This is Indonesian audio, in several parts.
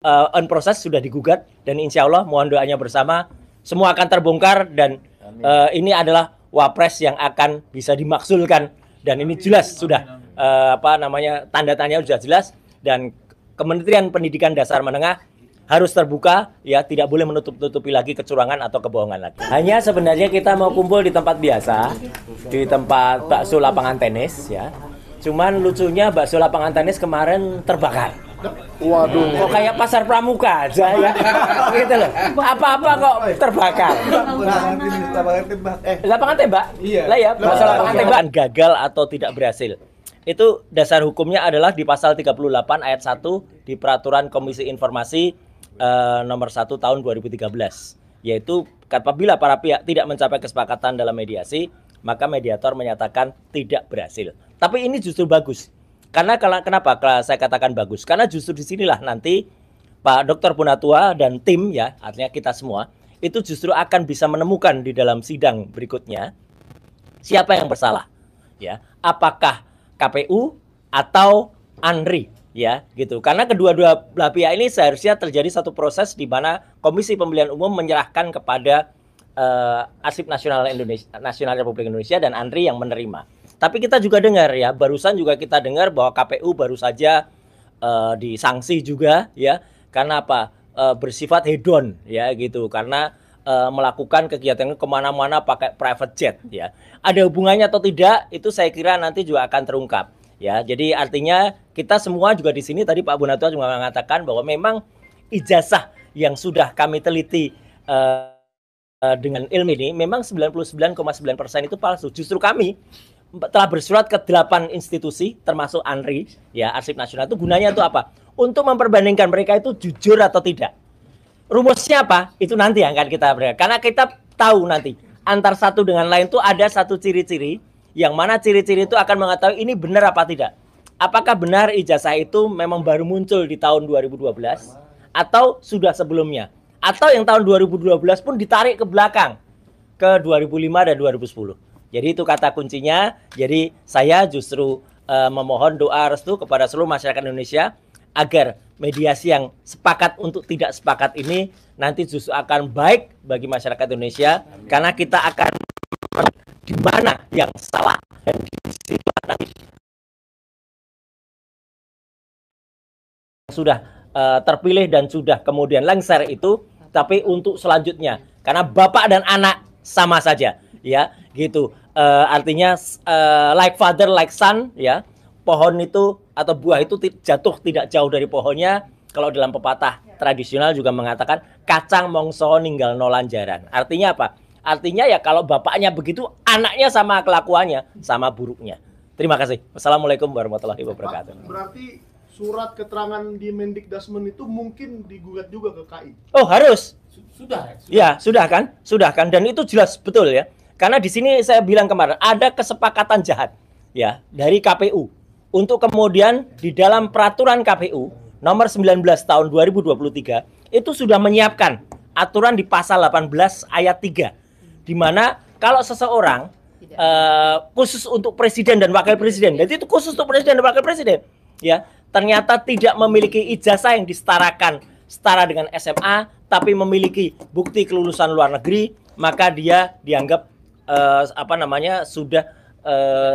on proses sudah digugat dan insya Allah mohon doanya bersama semua akan terbongkar dan ini adalah wapres yang akan bisa dimakzulkan dan ini jelas sudah tanda tanya sudah jelas dan Kementerian Pendidikan Dasar Menengah harus terbuka ya, tidak boleh menutup-tutupi lagi kecurangan atau kebohongan lagi. Hanya sebenarnya kita mau kumpul di tempat biasa, di tempat bakso lapangan tenis ya. Cuman lucunya bakso lapangan tenis kemarin terbakar. Waduh, kok kayak pasar pramuka aja ya, gitu loh. Apa-apa kok terbakar. Lapangan tembak? Iya. Lah ya, bakso lapangan tembak gagal atau tidak berhasil. Itu dasar hukumnya adalah di pasal 38 ayat 1 di Peraturan Komisi Informasi nomor 1 tahun 2013. Yaitu apabila para pihak tidak mencapai kesepakatan dalam mediasi, maka mediator menyatakan tidak berhasil. Tapi ini justru bagus. Karena kenapa saya katakan bagus? Karena justru disinilah nanti Pak Dr. Punatua dan tim ya, artinya kita semua, itu justru akan bisa menemukan di dalam sidang berikutnya siapa yang bersalah. Ya, apakah KPU atau ANRI ya, gitu. Karena kedua-dua belah pihak ini seharusnya terjadi satu proses di mana Komisi Pemilihan Umum menyerahkan kepada Arsip Nasional Republik Indonesia dan ANRI yang menerima. Tapi kita juga dengar ya, barusan juga kita dengar bahwa KPU baru saja disanksi juga ya, karena apa? Bersifat hedon ya gitu, karena melakukan kegiatan kemana-mana pakai private jet ya. Ada hubungannya atau tidak? Itu saya kira nanti juga akan terungkap ya. Jadi artinya kita semua juga di sini tadi Pak Punatua juga mengatakan bahwa memang ijazah yang sudah kami teliti dengan ilmu ini memang 99,9% itu palsu. Justru kami telah bersurat ke 8 institusi termasuk ANRI ya, Arsip Nasional. Itu gunanya itu apa? Untuk memperbandingkan mereka itu jujur atau tidak. Rumusnya apa? Itu nanti yang akan kita berikan. Karena kita tahu nanti antar satu dengan lain itu ada satu ciri-ciri yang mana ciri-ciri itu akan mengetahui ini benar apa tidak. Apakah benar ijazah itu memang baru muncul di tahun 2012 atau sudah sebelumnya? Atau yang tahun 2012 pun ditarik ke belakang ke 2005 dan 2010. Jadi itu kata kuncinya. Jadi saya justru memohon doa restu kepada seluruh masyarakat Indonesia agar mediasi yang sepakat untuk tidak sepakat ini nanti justru akan baik bagi masyarakat Indonesia. Karena kita akan di mana yang salah dan di situ nanti sudah terpilih dan sudah kemudian lengser itu, tapi untuk selanjutnya karena bapak dan anak sama saja ya gitu. Artinya like father like son ya, pohon itu atau buah itu jatuh tidak jauh dari pohonnya. Kalau dalam pepatah tradisional juga mengatakan kacang mongso ninggal nolanjaran. Artinya apa? Artinya ya kalau bapaknya begitu, anaknya sama kelakuannya, sama buruknya. Terima kasih. Wassalamualaikum warahmatullahi wabarakatuh. Berarti surat keterangan di Mendikdasmen itu mungkin digugat juga ke KI? Oh harus. Sudah. Ya sudah kan, dan itu jelas betul ya. Karena di sini saya bilang kemarin ada kesepakatan jahat ya dari KPU untuk kemudian di dalam peraturan KPU nomor 19 tahun 2023 itu sudah menyiapkan aturan di pasal 18 ayat 3 di mana kalau seseorang khusus untuk presiden dan wakil presiden, jadi itu khusus untuk presiden dan wakil presiden ya, ternyata tidak memiliki ijazah yang setara dengan SMA tapi memiliki bukti kelulusan luar negeri, maka dia dianggap sudah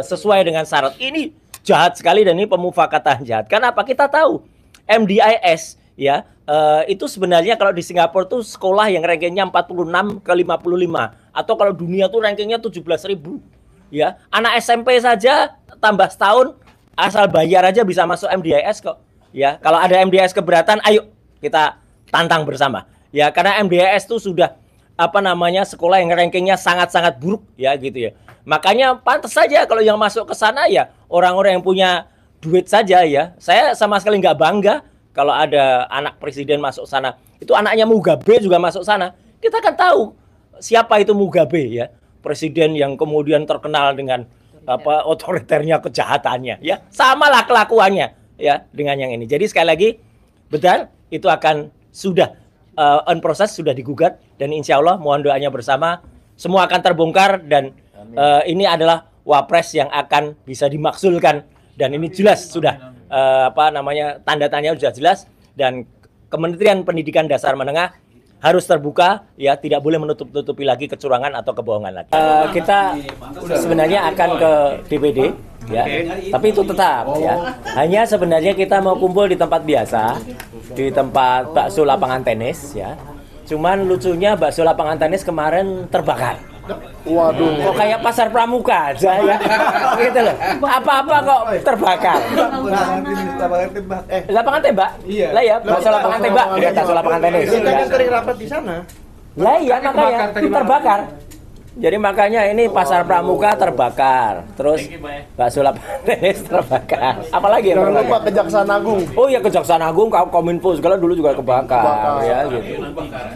sesuai dengan syarat. Ini jahat sekali dan ini pemufakatan jahat. Kenapa? Kita tahu MDIS ya, itu sebenarnya kalau di Singapura tuh sekolah yang rankingnya 46 ke 55, atau kalau dunia tuh rankingnya 17.000 ya. Anak SMP saja tambah setahun asal bayar aja bisa masuk MDIS kok ya. Kalau ada MDIS keberatan, ayo kita tantang bersama ya, karena MDIS tuh sudah sekolah yang rankingnya sangat-sangat buruk ya gitu ya. Makanya pantas saja kalau yang masuk ke sana ya orang-orang yang punya duit saja ya. Saya sama sekali nggak bangga kalau ada anak presiden masuk sana. Itu anaknya Mugabe juga masuk sana. Kita kan tahu siapa itu Mugabe ya. Presiden yang kemudian terkenal dengan otoriternya, kejahatannya ya. Samalah kelakuannya ya dengan yang ini. Jadi sekali lagi benar itu akan sudah on proses sudah digugat dan insya Allah mohon doanya bersama semua akan terbongkar dan ini adalah wapres yang akan bisa dimakzulkan dan ini jelas sudah tanda tanya sudah jelas dan Kementerian Pendidikan Dasar Menengah harus terbuka, ya, tidak boleh menutup-tutupi lagi kecurangan atau kebohongan lagi. Kita sebenarnya akan ke DPD, ya, tapi itu tetap, ya. Hanya sebenarnya kita mau kumpul di tempat biasa, di tempat bakso lapangan tenis, ya. Cuman lucunya bakso lapangan tenis kemarin terbakar. Waduh, Kok kayak pasar pramuka aja, ya, gitu loh. Apa-apa kok terbakar. Lapangan tembak? Iya. Lah ya, bakso lapangan tembak di atas lapangan tenis. kita ya. kan sering rapat di sana. Lah iya makanya terbakar. Jadi makanya ini pasar pramuka terbakar. Terus bakso lapangan tenis terbakar. Apalagi ya? Jangan lupa Kejaksaan Agung. Oh ya, Kejaksaan Agung, Kominfo segala dulu juga kebakar, ya gitu.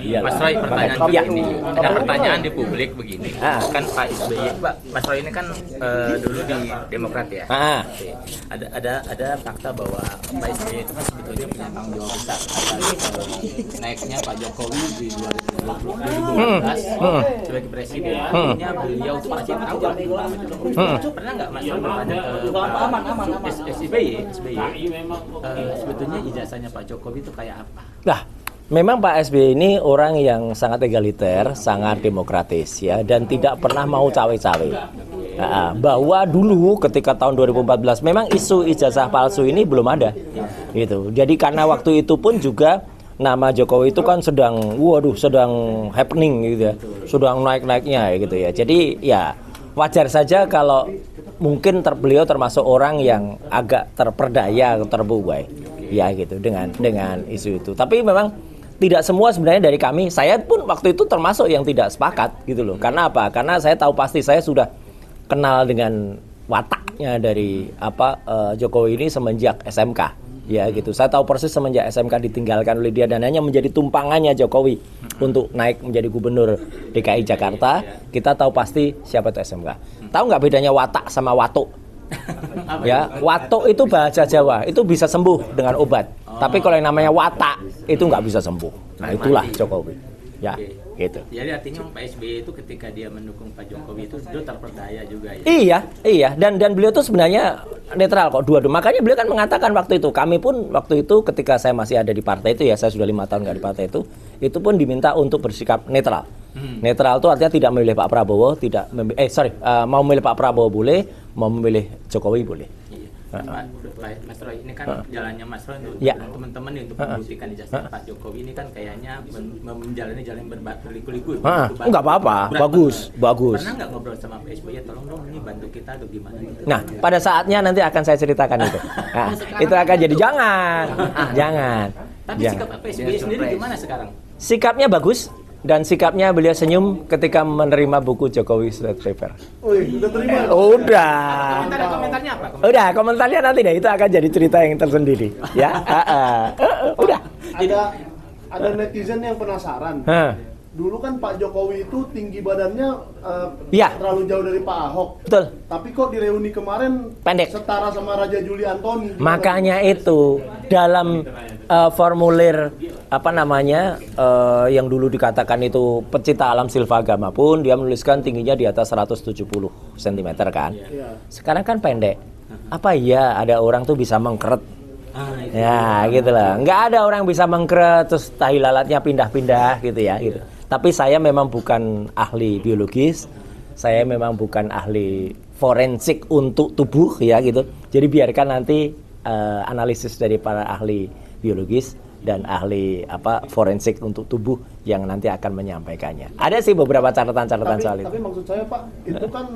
Iya. Mas Roy, pertanyaan Iya. ini ada pertanyaan di publik begini. Kan Pak SBY, Mas Roy ini kan dulu di Demokrat ya. Oke. Ada fakta bahwa Pak SBY itu kan sebetulnya punya tanggung jawab besar atas naiknya Pak Jokowi di 2012 sebagai presiden. Artinya beliau itu masih tahu pernah nggak Mas Roy bertanya ke Pak SBY sebetulnya ijazahnya Pak Jokowi itu kayak apa? Nah, memang Pak SBY ini orang yang sangat egaliter, sangat demokratis, ya, dan tidak pernah mau cawe-cawe. Nah, bahwa dulu ketika tahun 2014 memang isu ijazah palsu ini belum ada, gitu. Jadi karena waktu itu pun juga nama Jokowi itu kan sedang happening gitu ya, sedang naik-naiknya gitu ya. Jadi ya wajar saja kalau mungkin beliau termasuk orang yang agak terperdaya, terbuai, ya gitu dengan isu itu. Tapi memang tidak semua sebenarnya dari kami. Saya pun waktu itu termasuk yang tidak sepakat gitu loh. Karena apa? Karena saya tahu pasti saya sudah kenal dengan wataknya dari Jokowi ini semenjak SMK. Ya gitu, saya tahu persis semenjak SMK ditinggalkan oleh dia dan hanya menjadi tumpangannya Jokowi untuk naik menjadi gubernur DKI Jakarta. Kita tahu pasti siapa itu SMK. Tahu nggak bedanya watak sama watuk? Ya, watuk itu bahasa Jawa, itu bisa sembuh dengan obat. Tapi kalau yang namanya watak itu nggak bisa sembuh. Nah itulah Jokowi. Ya, gitu. Jadi artinya Pak SBY itu ketika dia mendukung Pak Jokowi itu dia terperdaya juga ya. Iya, dan beliau tuh sebenarnya netral kok, dua-dua. Makanya beliau kan mengatakan waktu itu, kami pun waktu itu ketika saya masih ada di partai itu ya, saya sudah 5 tahun nggak di partai itu pun diminta untuk bersikap netral. Netral itu artinya tidak memilih Pak Prabowo, mau memilih Pak Prabowo boleh, mau memilih Jokowi boleh. Mas Roy, ini kan jalannya Mas Roy untuk teman-teman untuk membuktikan ijazah Pak Jokowi ini kan kayaknya menjalani jalan yang berliku-liku. Enggak apa-apa, bagus. Pernah nggak ngobrol sama Pak SBY, tolong dong ini bantu kita atau gimana gitu? Nah, pada saatnya nanti akan saya ceritakan itu. Nah, itu akan jadi jangan. Tapi sikap Pak SBY sendiri gimana sekarang? Sikapnya bagus. Dan sikapnya beliau senyum ketika menerima buku Jokowi Sudah Paper. Udah terima? Udah. Komentarnya apa? Udah, komentarnya nanti deh, itu akan jadi cerita yang tersendiri. Ya, udah. Ada netizen yang penasaran. Dulu kan Pak Jokowi itu tinggi badannya terlalu jauh dari Pak Ahok. Betul. Tapi kok di reuni kemarin Pendek. setara sama Raja Juli Antoni. Makanya itu dalam formulir yang dulu dikatakan itu pecinta alam silvagama pun dia menuliskan tingginya di atas 170 cm kan. Sekarang kan pendek. Apa iya ada orang tuh bisa mengkeret? Ya gitu lah. Nggak ada orang bisa mengkeret terus tahi lalatnya pindah-pindah gitu ya gitu. Tapi saya memang bukan ahli biologis. Saya memang bukan ahli forensik untuk tubuh ya gitu. Jadi biarkan nanti analisis dari para ahli biologis dan ahli forensik untuk tubuh yang nanti akan menyampaikannya. Ada sih beberapa catatan-catatan soal itu. Tapi maksud saya Pak, itu kan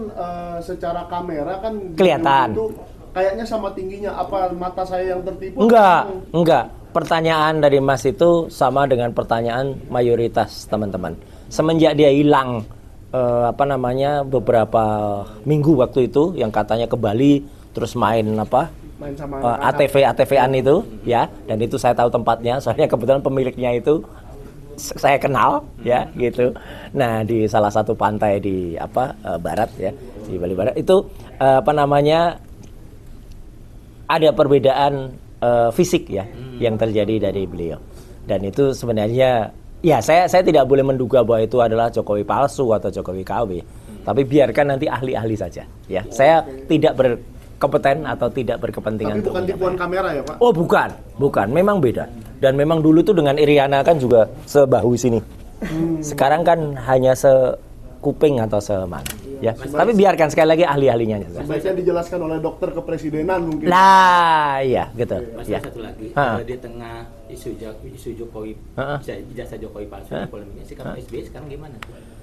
secara kamera kan kelihatan. Itu kayaknya sama tingginya. Apa mata saya yang tertipu? Enggak. Pertanyaan dari Mas itu sama dengan pertanyaan mayoritas teman-teman. Semenjak dia hilang beberapa minggu waktu itu yang katanya ke Bali terus main sama ATV-an itu ya, dan itu saya tahu tempatnya soalnya kebetulan pemiliknya itu saya kenal ya gitu. Nah, di salah satu pantai di barat ya, di Bali Barat itu ada perbedaan fisik ya yang terjadi dari beliau. Dan itu sebenarnya ya saya tidak boleh menduga bahwa itu adalah Jokowi palsu atau Jokowi KW. Tapi biarkan nanti ahli-ahli saja ya. Saya tidak berkompeten atau tidak berkepentingan. Tapi bukan tipuan kamera ya Pak? Oh bukan, memang beda. Dan memang dulu tuh dengan Iriana kan juga sebahu sini. Sekarang kan hanya sekuping atau semana. Ya. Tapi biarkan sekali lagi ahli-ahlinya. Sebaiknya dijelaskan oleh dokter kepresidenan mungkin. Lah, iya gitu. Mas Ya. satu lagi, di tengah isu Jokowi, ijazah Jokowi palsu, polemiknya sikap SBY sekarang gimana?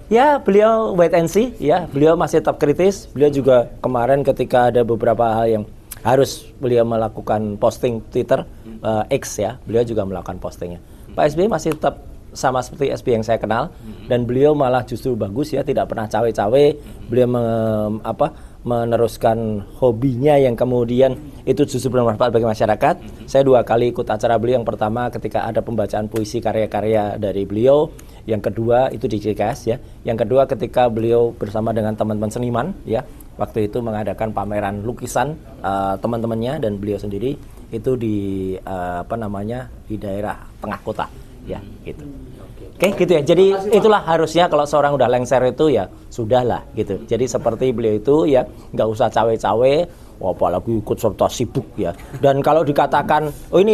Ya, beliau wait and see. Ya, beliau masih tetap kritis. Beliau juga kemarin ketika ada beberapa hal yang harus beliau melakukan posting Twitter, X ya, beliau juga melakukan postingnya. Pak SBY masih tetap sama seperti SBY yang saya kenal, dan beliau malah justru bagus ya, tidak pernah cawe-cawe. Beliau meneruskan hobinya yang kemudian itu justru bermanfaat bagi masyarakat. Saya 2 kali ikut acara beliau. Yang pertama ketika ada pembacaan puisi karya-karya dari beliau, yang kedua itu di JKS ya, yang kedua ketika beliau bersama dengan teman-teman seniman ya, waktu itu mengadakan pameran lukisan teman-temannya dan beliau sendiri itu di di daerah tengah kota ya gitu. Oke, gitu ya. Jadi itulah harusnya kalau seorang udah lengser itu ya sudahlah gitu. Jadi seperti beliau itu ya nggak usah cawe-cawe, apalagi ikut serta sibuk ya. Dan kalau dikatakan, oh ini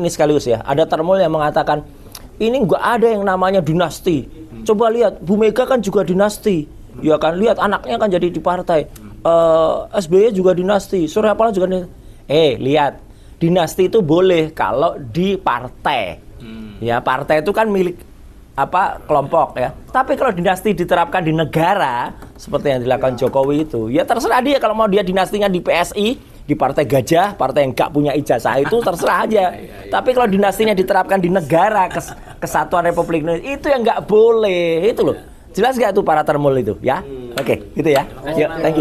sekaligus ya, ada termul yang mengatakan ini nggak ada yang namanya dinasti. Coba lihat, Bu Mega kan juga dinasti. Ya kan, lihat anaknya kan jadi di partai. SBY juga dinasti, Surya Paloh juga dinasti. Lihat, dinasti itu boleh kalau di partai. Ya, partai itu kan milik kelompok ya. Tapi kalau dinasti diterapkan di negara seperti yang dilakukan Jokowi itu, ya terserah dia. Kalau mau dia dinastinya di PSI, di partai gajah, partai yang nggak punya ijazah itu terserah aja. Tapi kalau dinastinya diterapkan di negara, kesatuan Republik Indonesia, itu yang nggak boleh. Itu loh. Jelas nggak tuh para termul itu ya? Oke, gitu ya. Yuk, thank you.